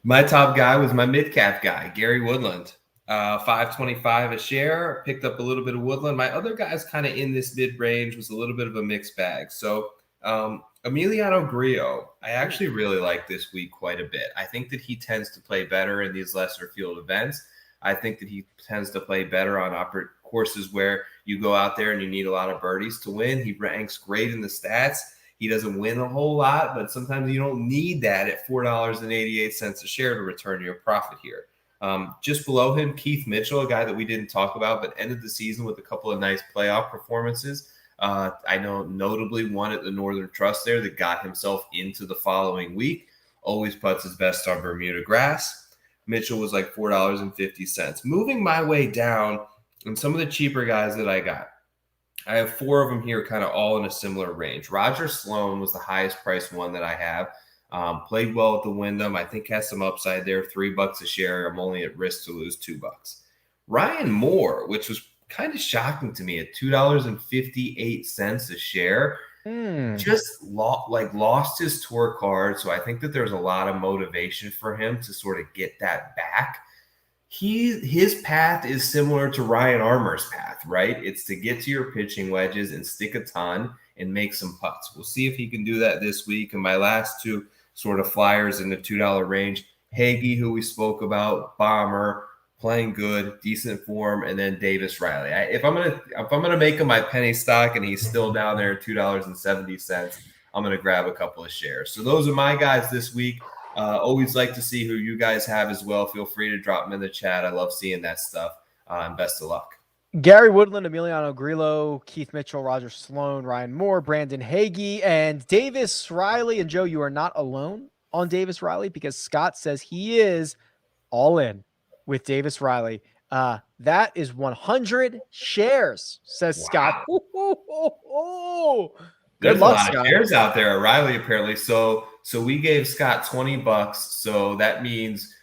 My top guy was my mid-cap guy, Gary Woodland. $5.25 a share. Picked up a little bit of Woodland. My other guys kind of in this mid-range was a little bit of a mixed bag. So Emiliano Grillo, I actually really like this week quite a bit. I think that he tends to play better in these lesser field events. I think that he tends to play better on courses where you go out there and you need a lot of birdies to win. He ranks great in the stats. He doesn't win a whole lot, but sometimes you don't need that at $4.88 a share to return you a profit here. Just below him, Keith Mitchell, a guy that we didn't talk about, but ended the season with a couple of nice playoff performances. I know notably one at the Northern Trust there that got himself into the following week. Always puts his best on Bermuda grass. Mitchell was like $4.50. Moving my way down, and some of the cheaper guys that I got, I have four of them here kind of all in a similar range. Roger Sloan was the highest priced one that I have. Played well at the Wyndham. I think has some upside there. $3 a share. I'm only at risk to lose $2. Ryan Moore, which was kind of shocking to me at $2.58 a share. Just lost his tour card. So I think that there's a lot of motivation for him to sort of get that back. His path is similar to Ryan Armour's path, right? It's to get to your pitching wedges and stick a ton and make some putts. We'll see if he can do that this week. And my last two sort of flyers in the $2 range, Hagee, who we spoke about, Bomber, playing good, decent form, and then Davis Riley. If I'm gonna make him my penny stock and he's still down there at $2.70, I'm gonna grab a couple of shares. So those are my guys this week. Always like to see who you guys have as well. Feel free to drop them in the chat. I love seeing that stuff. And best of luck. Gary Woodland, Emiliano Grillo, Keith Mitchell, Roger Sloan, Ryan Moore, Brandon Hagee, and Davis Riley. And Joe, you are not alone on Davis Riley because Scott says he is all in with Davis Riley. That is 100 shares, says Scott. There's a lot of shares out there at Riley, apparently. So we gave Scott $20. So that means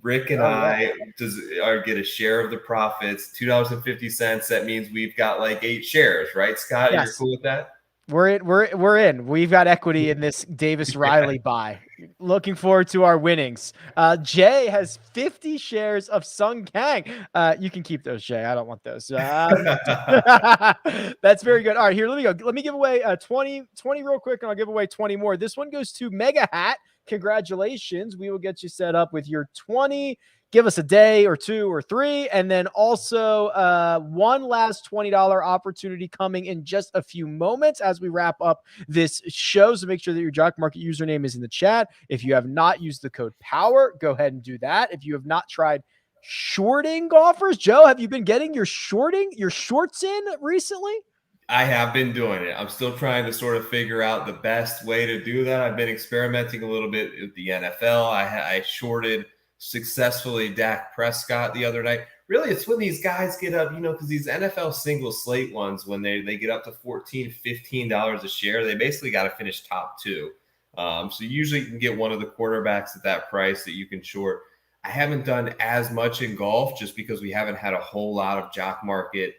Rick and I get a share of the profits, $2.50. That means we've got like 8 shares, right, Scott? Yes. You're cool with that? We're in. We've got equity in this Davis Riley buy. Looking forward to our winnings. Jay has 50 shares of Sung Kang. You can keep those, Jay. I don't want those. That's very good. All right, here, let me go. Let me give away 20 real quick, and I'll give away 20 more. This one goes to Mega Hat. Congratulations. We will get you set up with your 20. Give us a day or 2 or 3. And then also one last $20 opportunity coming in just a few moments as we wrap up this show. So make sure that your Jock Market username is in the chat. If you have not used the code POWER, go ahead and do that. If you have not tried shorting golfers, Joe, have you been getting your shorts in recently? I have been doing it. I'm still trying to sort of figure out the best way to do that. I've been experimenting a little bit with the NFL. I shorted successfully Dak Prescott the other night. Really, it's when these guys get up, because these NFL single slate ones, when they get up to $14, $15 a share, they basically got to finish top 2. So usually you can get one of the quarterbacks at that price that you can short. I haven't done as much in golf just because we haven't had a whole lot of Jock Market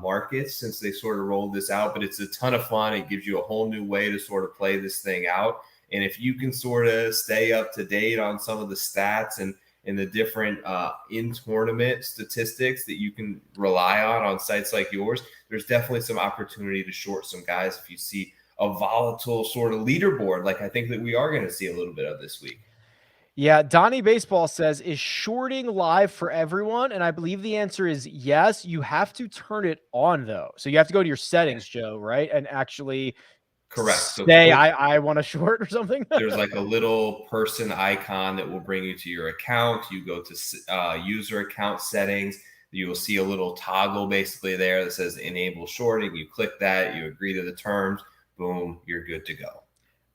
markets since they sort of rolled this out, but it's a ton of fun. It gives you a whole new way to sort of play this thing out. And if you can sort of stay up to date on some of the stats and the different in-tournament statistics that you can rely on sites like yours, there's definitely some opportunity to short some guys if you see a volatile sort of leaderboard like I think that we are going to see a little bit of this week. Yeah, Donnie Baseball says, is shorting live for everyone? And I believe the answer is yes. You have to turn it on, though. So you have to go to your settings, Joe, right? And actually correct. Say I want a short or something. There's like a little person icon that will bring you to your account. You go to user account settings. You will see a little toggle basically there that says enable shorting. You click that, you agree to the terms, boom, you're good to go.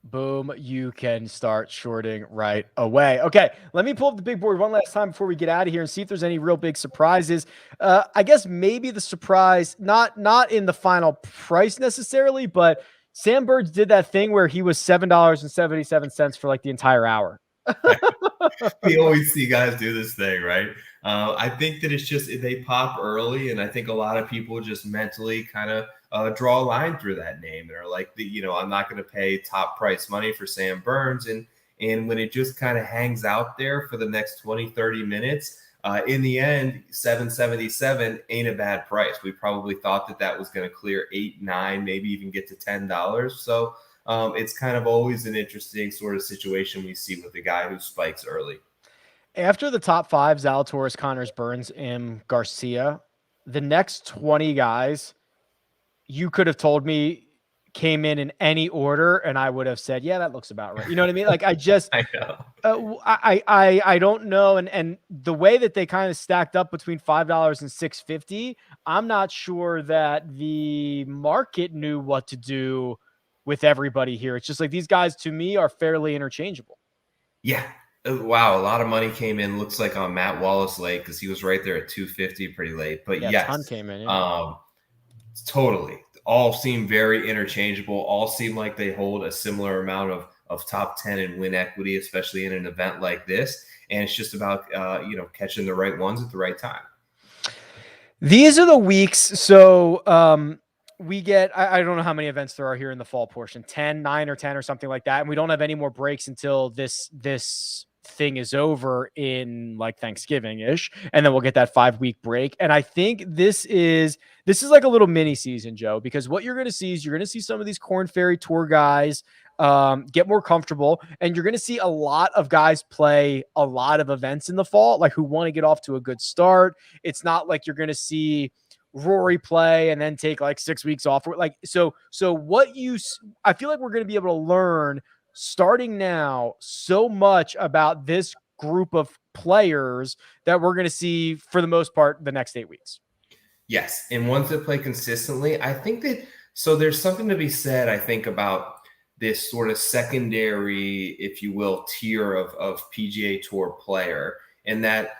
Boom, you can start shorting right away. Okay, let me pull up the big board one last time before we get out of here and see if there's any real big surprises. I guess maybe the surprise, not in the final price necessarily, but Sam Birds did that thing where he was $7.77 for like the entire hour. We always see guys do this thing, right? I think that it's just they pop early, and I think a lot of people just mentally kind of draw a line through that name and are like, I'm not going to pay top price money for Sam Burns. And when it just kind of hangs out there for the next 20, 30 minutes, in the end, 777 ain't a bad price. We probably thought that was going to clear 8, 9, maybe even get to $10. So it's kind of always an interesting sort of situation we see with the guy who spikes early. After the top 5, Zalatoris, Connors, Burns, and Garcia, the next 20 guys, you could have told me came in any order, and I would have said, yeah, that looks about right. You know what I mean? Like, I just, I know. I don't know. And the way that they kind of stacked up between $5 and $6.50, I'm not sure that the market knew what to do with everybody here. It's just like these guys to me are fairly interchangeable. Yeah. Wow. A lot of money came in, looks like on Matt Wallace late because he was right there at 250 pretty late. But Yeah, yes, ton came in. Yeah. Totally. All seem very interchangeable. All seem like they hold a similar amount of top 10 and win equity, especially in an event like this. And it's just about, catching the right ones at the right time. These are the weeks. So we get, I don't know how many events there are here in the fall portion, 10, 9 or 10 or something like that. And we don't have any more breaks until this thing is over in like Thanksgiving ish. And then we'll get that 5-week break. And I think this is like a little mini season, Joe, because what you're going to see is you're going to see some of these Corn Ferry Tour guys get more comfortable, and you're going to see a lot of guys play a lot of events in the fall, like who want to get off to a good start. It's not like you're going to see Rory play and then take like 6 weeks off. Like, so I feel like we're going to be able to learn starting now so much about this group of players that we're going to see for the most part the next 8 weeks. Yes. And ones that play consistently, I think that, so there's something to be said, I think, about this sort of secondary, if you will, tier of PGA Tour player. And that,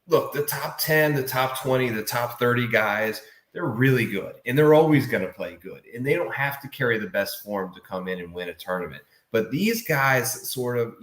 look, the top 10, the top 20, the top 30 guys, they're really good. And they're always going to play good. And they don't have to carry the best form to come in and win a tournament. But these guys sort of,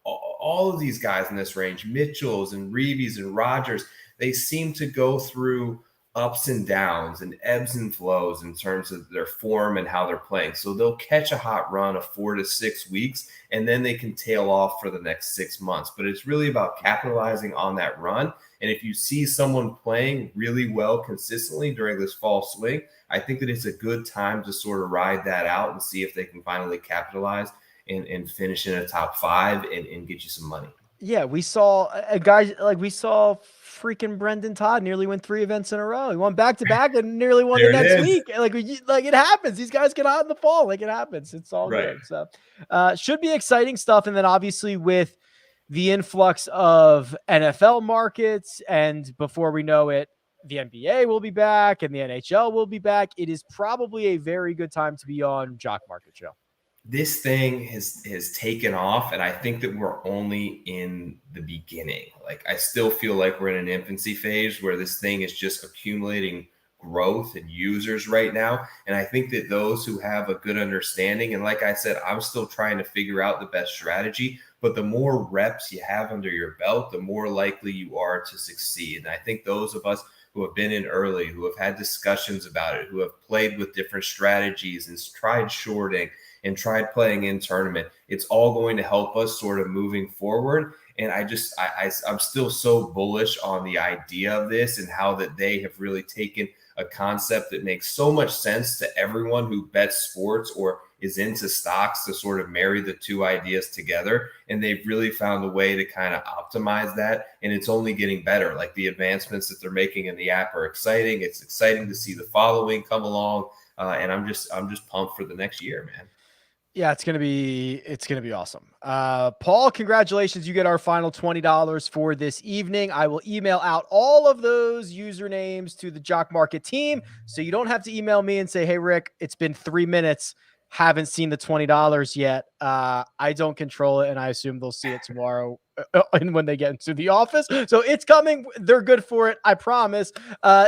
all of these guys in this range, Mitchells and Reeves and Rogers, they seem to go through ups and downs and ebbs and flows in terms of their form and how they're playing. So they'll catch a hot run of 4 to 6 weeks, and then they can tail off for the next 6 months. But it's really about capitalizing on that run. And if you see someone playing really well consistently during this fall swing, I think that it's a good time to sort of ride that out and see if they can finally capitalize and finish in a top 5 and get you some money. Yeah, we saw a guy freaking Brendan Todd nearly win 3 events in a row. He won back-to-back and nearly won the next week. Like it happens. These guys get hot in the fall. Like it happens. It's all good. So should be exciting stuff. And then obviously with the influx of NFL markets, and before we know it, the NBA will be back and the NHL will be back. It is probably a very good time to be on Jock Market Show. This thing has taken off, and I think that we're only in the beginning. Like, I still feel like we're in an infancy phase where this thing is just accumulating growth and users right now. And I think that those who have a good understanding, and like I said, I'm still trying to figure out the best strategy, but the more reps you have under your belt, the more likely you are to succeed. And I think those of us who have been in early, who have had discussions about it, who have played with different strategies and tried shorting and tried playing in tournament, it's all going to help us sort of moving forward. And I'm still so bullish on the idea of this and how that they have really taken a concept that makes so much sense to everyone who bets sports or is into stocks to sort of marry the two ideas together. And they've really found a way to kind of optimize that. And it's only getting better. Like, the advancements that they're making in the app are exciting. It's exciting to see the following come along. And I'm just pumped for the next year, man. Yeah, it's gonna be awesome. Paul, congratulations. You get our final $20 for this evening. I will email out all of those usernames to the Jock Market team, so you don't have to email me and say, hey, Rick, it's been 3 minutes. Haven't seen the $20 yet. I don't control it, and I assume they'll see it tomorrow and when they get into the office. So it's coming. They're good for it, I promise.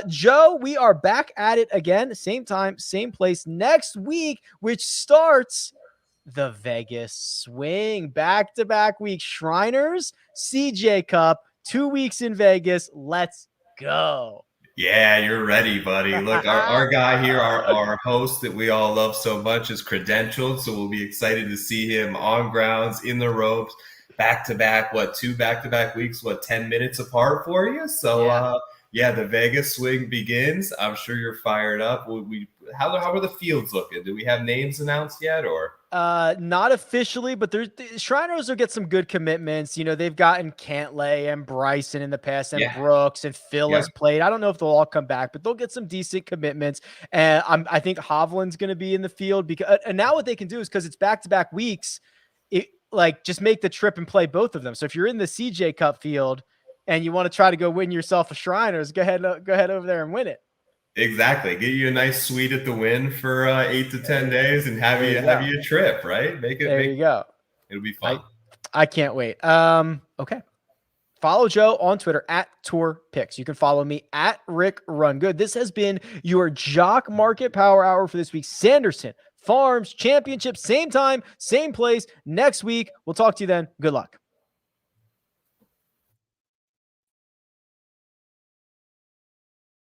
Joe, we are back at it again. Same time, same place next week, which starts the Vegas swing. Back-to-back week. Shriners, CJ Cup, 2 weeks in Vegas. Let's go. Yeah, you're ready, buddy. Look, our guy here, our host that we all love so much, is credentialed, so we'll be excited to see him on grounds, in the ropes, back-to-back, two back-to-back weeks, 10 minutes apart for you? So, yeah, the Vegas swing begins. I'm sure you're fired up. How are the fields looking? Do we have names announced yet, or? Not officially, but the Shriners will get some good commitments. You know, they've gotten Cantlay and Bryson in the past, and Brooks and Phil has played. I don't know if they'll all come back, but they'll get some decent commitments. And I think Hovland's going to be in the field because, and now what they can do is because it's back-to-back weeks, just make the trip and play both of them. So if you're in the CJ Cup field and you want to try to go win yourself a Shriners, go ahead over there and win it. Exactly. Get you a nice suite at the Wynn for 8 to 10 days and have you a trip, right? There you go. It'll be fun. I can't wait. Okay. Follow Joe on Twitter at Tour Picks. You can follow me at RickRunGood. This has been your Jock Market Power Hour for this week. Sanderson Farms Championship, same time, same place next week. We'll talk to you then. Good luck.